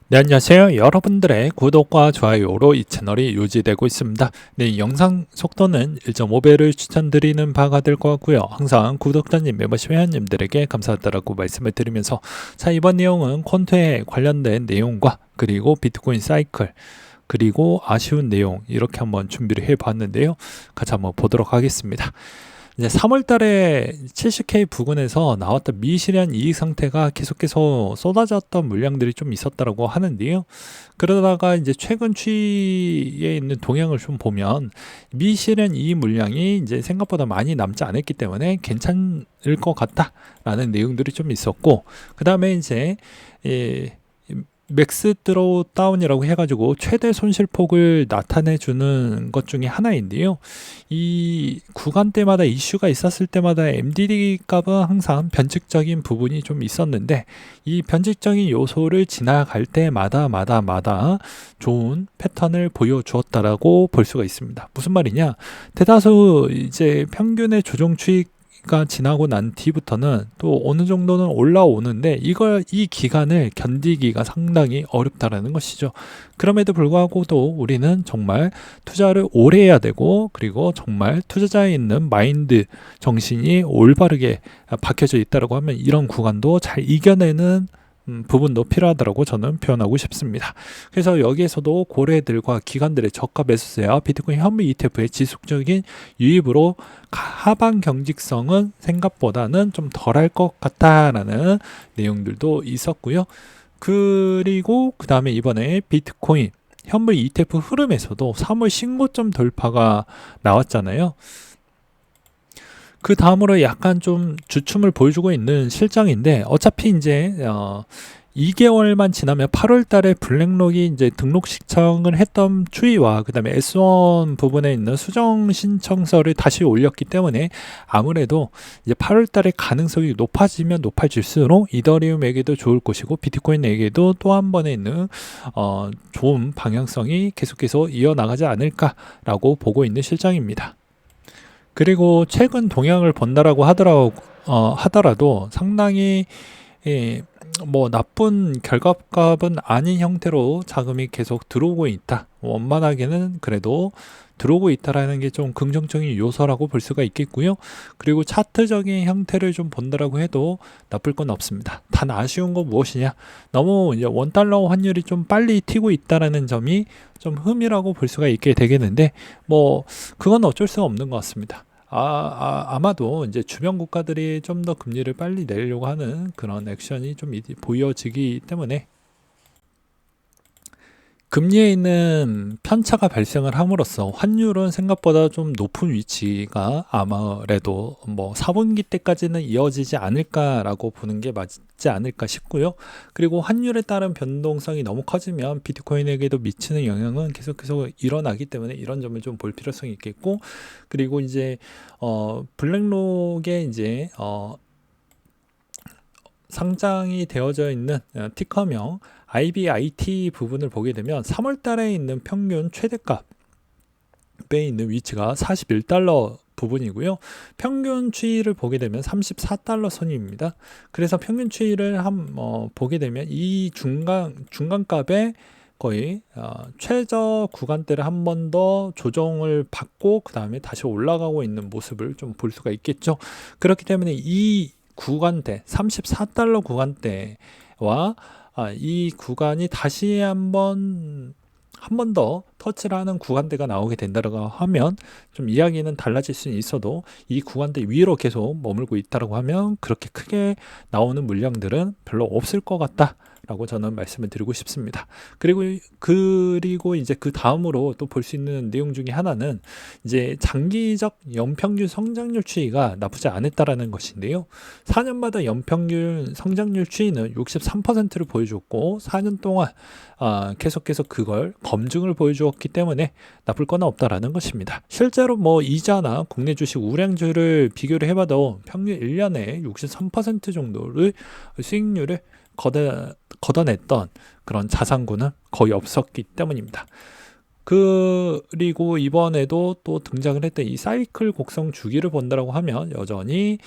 네, 안녕하세요. 여러분들의 구독과 좋아요로 이 채널이 유지되고 있습니다. 네, 영상 속도는 1.5배를 추천드리는 바가 될 것 같고요. 항상 구독자님, 멤버십 회원님들에게 감사하다라고 말씀을 드리면서, 자, 이번 내용은 콘토에 관련된 내용과 그리고 비트코인 사이클, 그리고 아쉬운 내용 이렇게 한번 준비를 해 봤는데요. 같이 한번 보도록 하겠습니다. 이제 3월 달에 70K 부근에서 나왔던 미실현 이익 상태가 계속해서 쏟아졌던 물량들이 좀 있었다고 하는데요. 그러다가 이제 최근 추이에 있는 동향을 좀 보면 미실현 이익 물량이 이제 생각보다 많이 남지 않았기 때문에 괜찮을 것 같다라는 내용들이 좀 있었고, 그 다음에 이제 맥스 드로우 다운이라고 해가지고 최대 손실폭을 나타내 주는 것 중에 하나인데요. 이 구간대마다 이슈가 있었을 때마다 MDD 값은 항상 변칙적인 부분이 좀 있었는데, 이 변칙적인 요소를 지나갈 때마다 좋은 패턴을 보여주었다라고 볼 수가 있습니다. 무슨 말이냐? 대다수 이제 평균의 조정 추이가 지나고 난 뒤부터는 또 어느 정도는 올라오는데, 이 기간을 견디기가 상당히 어렵다라는 것이죠. 그럼에도 불구하고 또 우리는 정말 투자를 오래 해야 되고, 그리고 정말 투자자에 있는 마인드 정신이 올바르게 박혀져 있다라고 하면 이런 구간도 잘 이겨내는 부분도 필요하다고 저는 표현하고 싶습니다. 그래서 여기에서도 고래들과 기관들의 저가 매수세와 비트코인 현물 ETF의 지속적인 유입으로 하방 경직성은 생각보다는 좀 덜할 것 같다라는 내용들도 있었고요. 그리고 그 다음에 이번에 비트코인 현물 ETF 흐름에서도 3월 신고점 돌파가 나왔잖아요. 그 다음으로 약간 좀 주춤을 보여주고 있는 실정인데, 어차피 이제 2개월만 지나면 8월 달에 블랙록이 이제 등록 신청을 했던 추이와 그 다음에 S1 부분에 있는 수정 신청서를 다시 올렸기 때문에 아무래도 이제 8월 달에 가능성이 높아지면 높아질수록 이더리움에게도 좋을 것이고 비트코인에게도 또 한 번에 있는 좋은 방향성이 계속해서 이어나가지 않을까라고 보고 있는 실정입니다. 그리고 최근 동향을 본다라고 하더라도 상당히 뭐 나쁜 결과값은 아닌 형태로 자금이 계속 들어오고 있다. 원만하게는 그래도 들어오고 있다라는 게 좀 긍정적인 요소라고 볼 수가 있겠고요. 그리고 차트적인 형태를 좀 본다라고 해도 나쁠 건 없습니다. 단 아쉬운 건 무엇이냐? 너무 이제 원달러 환율이 좀 빨리 튀고 있다라는 점이 좀 흠이라고 볼 수가 있게 되겠는데, 뭐 그건 어쩔 수 없는 것 같습니다. 아마도 이제 주변 국가들이 좀 더 금리를 빨리 내려고 하는 그런 액션이 좀 보여지기 때문에 금리에 있는 편차가 발생을 함으로써 환율은 생각보다 좀 높은 위치가 아무래도 뭐 4분기 때까지는 이어지지 않을까라고 보는 게 맞지 않을까 싶고요. 그리고 환율에 따른 변동성이 너무 커지면 비트코인에게도 미치는 영향은 계속해서 일어나기 때문에 이런 점을 좀 볼 필요성이 있겠고, 그리고 이제 블랙록에 이제 상장이 되어져 있는 티커명 IBIT 부분을 보게 되면 3월 달에 있는 평균 최대값에 있는 위치가 41달러 부분이고요. 평균 추이를 보게 되면 34달러 선입니다. 그래서 평균 추이를 보게 되면 이 중간값에 거의 최저 구간대를 한 번 더 조정을 받고 그 다음에 다시 올라가고 있는 모습을 좀 볼 수가 있겠죠. 그렇기 때문에 이 구간대 34달러 구간대와 이 구간이 다시 한 번 더 터치를 하는 구간대가 나오게 된다고 하면 좀 이야기는 달라질 수는 있어도, 이 구간대 위로 계속 머물고 있다고 하면 그렇게 크게 나오는 물량들은 별로 없을 것 같다 라고 저는 말씀을 드리고 싶습니다. 그리고 이제 그 다음으로 또 볼 수 있는 내용 중에 하나는 이제 장기적 연평균 성장률 추이가 나쁘지 않았다라는 것인데요. 4년마다 연평균 성장률 추이는 63%를 보여줬고 4년 동안 계속해서 그걸 검증을 보여주었기 때문에 나쁠 건 없다라는 것입니다. 실제로 뭐 이자나 국내 주식 우량주를 비교를 해봐도 평균 1년에 63% 정도를 수익률을 걷어냈던 그런 자산군은 거의 없었기 때문입니다. 그리고 이번에도 또 등장을 했던 이 사이클 곡성 주기를 본다라고 하면 여전히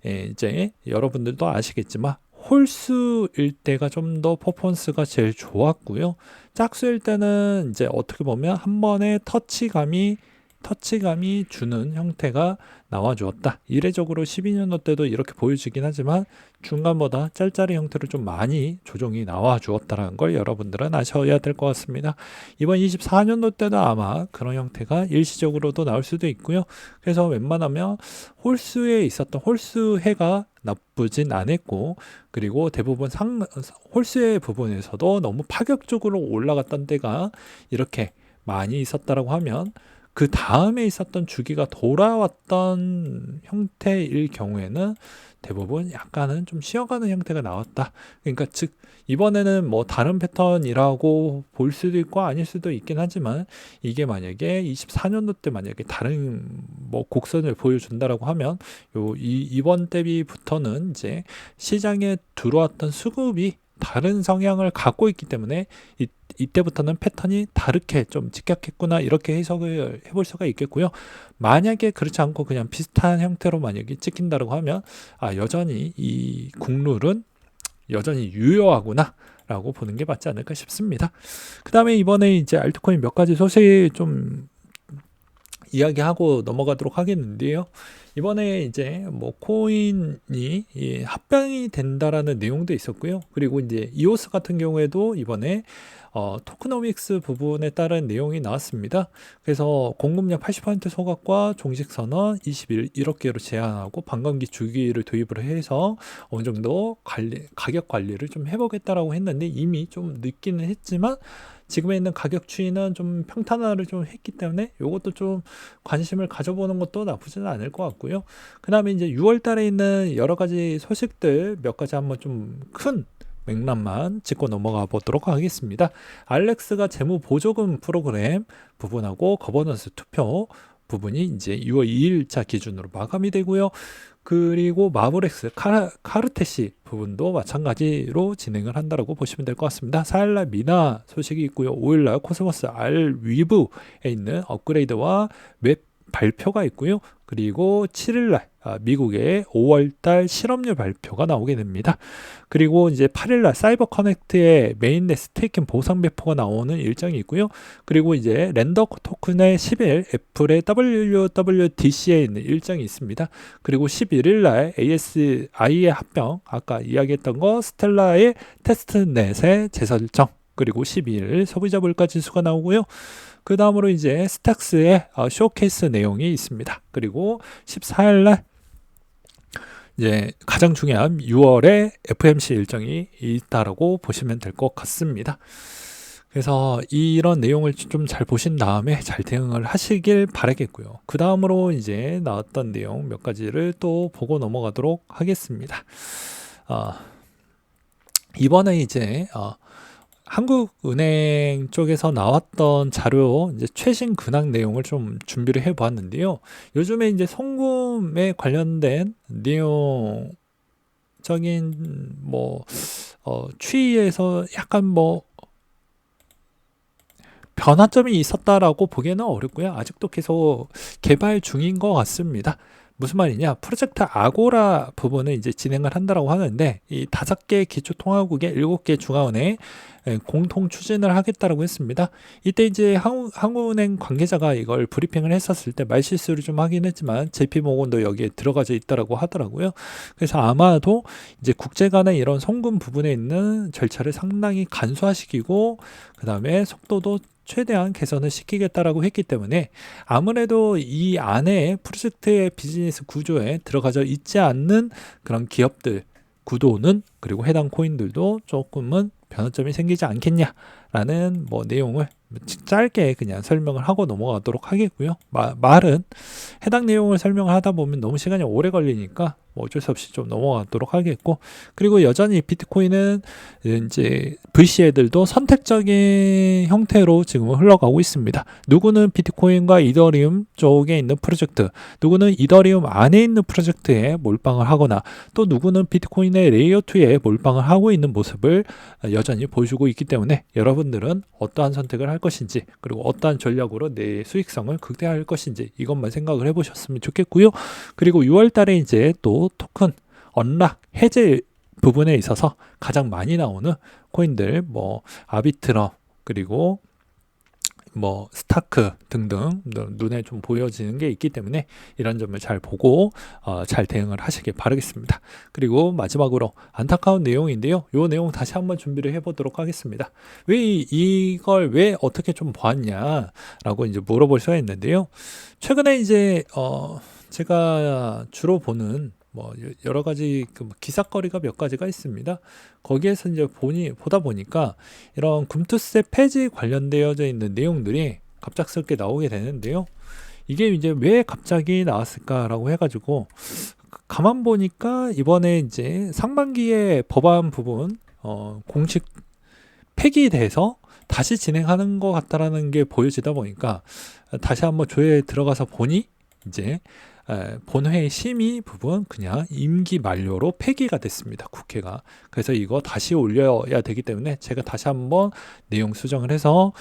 이제 여러분들도 아시겠지만 홀수일 때가 좀 더 퍼포먼스가 제일 좋았고요. 짝수일 때는 이제 어떻게 보면 한 번에 터치감이 주는 형태가 나와주었다. 이례적으로 12년도 때도 이렇게 보여지긴 하지만 중간보다 짤짤이 형태로 좀 많이 조정이 나와주었다는 걸 여러분들은 아셔야 될 것 같습니다. 이번 24년도 때도 아마 그런 형태가 일시적으로도 나올 수도 있고요. 그래서 웬만하면 홀수에 있었던 홀수해가 나쁘진 않았고, 그리고 대부분 홀수의 부분에서도 너무 파격적으로 올라갔던 때가 이렇게 많이 있었다라고 하면 그 다음에 있었던 주기가 돌아왔던 형태일 경우에는 대부분 약간은 좀 쉬어가는 형태가 나왔다. 그러니까 즉 이번에는 뭐 다른 패턴이라고 볼 수도 있고 아닐 수도 있긴 하지만, 이게 만약에 24년도 때 만약에 다른 뭐 곡선을 보여준다라고 하면 이번 대비부터는 이제 시장에 들어왔던 수급이 다른 성향을 갖고 있기 때문에 이때부터는 패턴이 다르게 좀 직격했구나, 이렇게 해석을 해볼 수가 있겠고요. 만약에 그렇지 않고 그냥 비슷한 형태로 만약에 찍힌다고 하면 여전히 이 국룰은 여전히 유효하구나 라고 보는 게 맞지 않을까 싶습니다. 그 다음에 이번에 이제 알트코인 몇 가지 소식 좀 이야기하고 넘어가도록 하겠는데요. 이번에 이제 뭐 코인이 합병이 된다라는 내용도 있었고요. 그리고 이제 이오스 같은 경우에도 이번에 토크노믹스 부분에 따른 내용이 나왔습니다. 그래서 공급량 80% 소각과 종식 선언 20일 이렇게로 제한하고 반감기 주기를 도입을 해서 어느 정도 가격 관리를 좀 해보겠다라고 했는데, 이미 좀 늦기는 했지만 지금에 있는 가격 추이는 좀 평탄화를 좀 했기 때문에 이것도 좀 관심을 가져보는 것도 나쁘지는 않을 것 같고요. 그 다음에 이제 6월 달에 있는 여러 가지 소식들 몇 가지 한번 좀 큰 맥락만 짚고 넘어가 보도록 하겠습니다. 알렉스가 재무 보조금 프로그램 부분하고 거버넌스 투표 부분이 이제 6월 2일자 기준으로 마감이 되고요. 그리고 마블엑스 카르테시 부분도 마찬가지로 진행을 한다라고 보시면 될 것 같습니다. 4일날 미나 소식이 있고요. 5일날 코스모스 알위브에 있는 업그레이드와 웹 발표가 있고요. 그리고 7일날 미국의 5월달 실업률 발표가 나오게 됩니다. 그리고 이제 8일날 사이버 커넥트의 메인넷 스테이킹 보상 배포가 나오는 일정이 있고요. 그리고 이제 랜더 토큰의 10일 애플의 WWDC에 있는 일정이 있습니다. 그리고 11일날 ASI의 합병, 아까 이야기했던 거 스텔라의 테스트넷의 재설정, 그리고 12일 소비자 물가 지수가 나오고요. 그 다음으로 이제 스탁스의 쇼케이스 내용이 있습니다. 그리고 14일날 이제 가장 중요한 6월에 FMC 일정이 있다라고 보시면 될 것 같습니다. 그래서 이런 내용을 좀 잘 보신 다음에 잘 대응을 하시길 바라겠고요. 그 다음으로 이제 나왔던 내용 몇 가지를 또 보고 넘어가도록 하겠습니다. 이번에 이제 한국은행 쪽에서 나왔던 자료 이제 최신 근황 내용을 좀 준비를 해 보았는데요. 요즘에 이제 송금에 관련된 내용적인 뭐 추이에서 약간 뭐 변화점이 있었다라고 보기에는 어렵고요. 아직도 계속 개발 중인 것 같습니다. 무슨 말이냐? 프로젝트 아고라 부분을 이제 진행을 한다라고 하는데, 이 5개 기초통화국의 7개 중앙은행 공통 추진을 하겠다라고 했습니다. 이때 이제 한국은행 관계자가 이걸 브리핑을 했었을 때 말실수를 좀 하긴 했지만 JP모건도 여기에 들어가져 있다라고 하더라고요. 그래서 아마도 이제 국제 간의 이런 송금 부분에 있는 절차를 상당히 간소화시키고 그 다음에 속도도 최대한 개선을 시키겠다라고 했기 때문에 아무래도 이 안에 프로젝트의 비즈니스 구조에 들어가져 있지 않는 그런 기업들 구도는, 그리고 해당 코인들도 조금은 변화점이 생기지 않겠냐라는 뭐 내용을 짧게 그냥 설명을 하고 넘어가도록 하겠고요. 말은 해당 내용을 설명을 하다 보면 너무 시간이 오래 걸리니까 뭐 어쩔 수 없이 좀 넘어가도록 하겠고, 그리고 여전히 비트코인은 이제 VC 애들도 선택적인 형태로 지금 흘러가고 있습니다. 누구는 비트코인과 이더리움 쪽에 있는 프로젝트, 누구는 이더리움 안에 있는 프로젝트에 몰빵을 하거나, 또 누구는 비트코인의 레이어 2에 몰빵을 하고 있는 모습을 여전히 보여주고 있기 때문에 여러분들은 어떠한 선택을 할 것인지, 그리고 어떠한 전략으로 내 수익성을 극대화할 것인지 이것만 생각을 해보셨으면 좋겠고요. 그리고 6월 달에 이제 또 토큰 언락 해제 부분에 있어서 가장 많이 나오는 코인들, 뭐 아비트럼, 그리고 뭐 스타크 등등 눈에 좀 보여지는 게 있기 때문에 이런 점을 잘 보고 잘 대응을 하시길 바라겠습니다. 그리고 마지막으로 안타까운 내용인데요. 이 내용 다시 한번 준비를 해보도록 하겠습니다. 왜 이걸 왜 어떻게 좀 보았냐라고 이제 물어볼 수가 있는데요. 최근에 이제 제가 주로 보는 뭐 여러 가지 그 기사거리가 몇 가지가 있습니다. 거기에서 이제 보다 보니까 이런 금투세 폐지 관련되어져 있는 내용들이 갑작스럽게 나오게 되는데요. 이게 이제 왜 갑자기 나왔을까라고 해가지고 가만 보니까 이번에 이제 상반기에 법안 부분 공식 폐기돼서 다시 진행하는 것 같다라는 게 보여지다 보니까 다시 한번 조회에 들어가서 보니 이제 본회의 심의 부분 그냥 임기 만료로 폐기가 됐습니다. 국회가. 그래서 이거 다시 올려야 되기 때문에 제가 다시 한번 내용 수정을 해서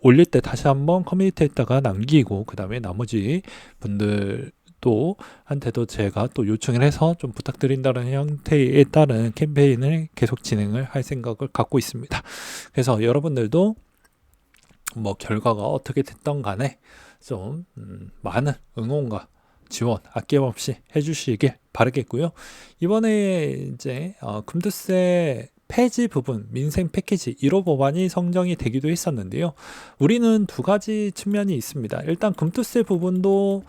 올릴 때 다시 한번 커뮤니티에다가 남기고 그 다음에 나머지 분들도 한테도 제가 또 요청을 해서 좀 부탁드린다는 형태에 따른 캠페인을 계속 진행을 할 생각을 갖고 있습니다. 그래서 여러분들도 뭐 결과가 어떻게 됐던 간에 좀 많은 응원과 지원 아낌없이 해주시길 바라겠고요. 이번에 이제 금투세 폐지 부분 민생 패키지 1호 법안이 성정이 되기도 했었는데요. 우리는 두 가지 측면이 있습니다. 일단 금투세 부분도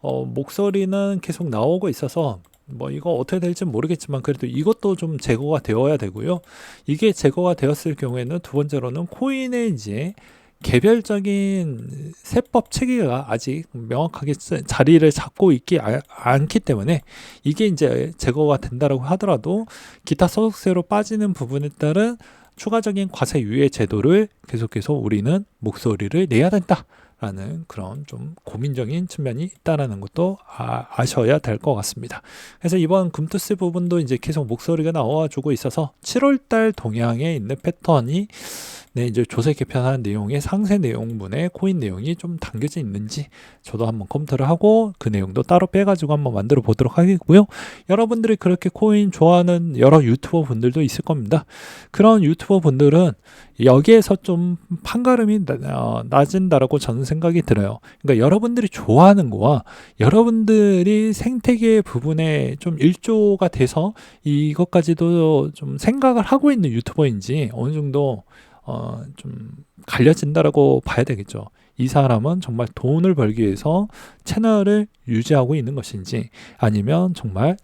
목소리는 계속 나오고 있어서 뭐 이거 어떻게 될지 모르겠지만 그래도 이것도 좀 제거가 되어야 되고요. 이게 제거가 되었을 경우에는 두 번째로는 코인의 이제 개별적인 세법 체계가 아직 명확하게 자리를 잡고 있지 않기 때문에 이게 이제 제거가 된다라고 하더라도 기타 소득세로 빠지는 부분에 따른 추가적인 과세 유예 제도를 계속해서 우리는 목소리를 내야 된다라는 그런 좀 고민적인 측면이 있다라는 것도 아셔야 될 것 같습니다. 그래서 이번 금투세 부분도 이제 계속 목소리가 나와주고 있어서 7월달 동향에 있는 패턴이 이제 조세 개편하는 내용의 상세 내용분에 코인 내용이 좀 담겨져 있는지 저도 한번 컴퓨터를 하고 그 내용도 따로 빼가지고 한번 만들어 보도록 하겠고요. 여러분들이 그렇게 코인 좋아하는 여러 유튜버 분들도 있을 겁니다. 그런 유튜버 분들은 여기에서 좀 판가름이 낮은다라고 저는 생각이 들어요. 그러니까 여러분들이 좋아하는 거와 여러분들이 생태계 부분에 좀 일조가 돼서 이것까지도 좀 생각을 하고 있는 유튜버인지 어느 정도 좀 갈려진다라고 봐야 되겠죠. 이 사람은 정말 돈을 벌기 위해서 채널을 유지하고 있는 것인지 아니면 정말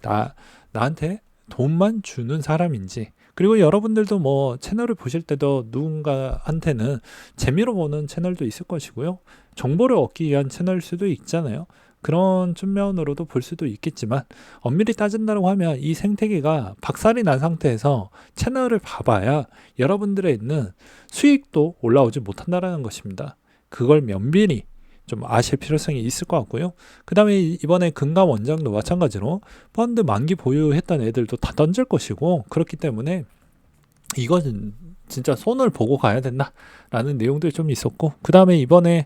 나한테 돈만 주는 사람인지 그리고 여러분들도 뭐 채널을 보실 때도 누군가한테는 재미로 보는 채널도 있을 것이고요. 정보를 얻기 위한 채널일 수도 있잖아요. 그런 측면으로도 볼 수도 있겠지만 엄밀히 따진다고 하면 이 생태계가 박살이 난 상태에서 채널을 봐봐야 여러분들의 있는 수익도 올라오지 못한다는 것입니다. 그걸 면밀히 좀 아실 필요성이 있을 것 같고요. 그 다음에 이번에 금감 원장도 마찬가지로 펀드 만기 보유했던 애들도 다 던질 것이고 그렇기 때문에 이것은 진짜 손을 보고 가야 된다라는 내용들이 좀 있었고 그 다음에 이번에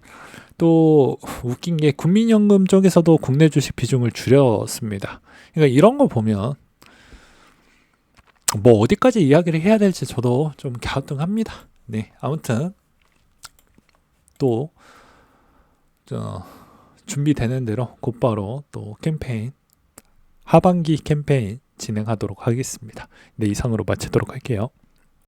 또 웃긴 게 국민연금 쪽에서도 국내 주식 비중을 줄였습니다. 그러니까 이런 거 보면 뭐 어디까지 이야기를 해야 될지 저도 좀 갸우뚱합니다. 네, 아무튼 또 준비되는 대로 곧바로 또 캠페인 하반기 캠페인 진행하도록 하겠습니다. 네, 이상으로 마치도록 할게요.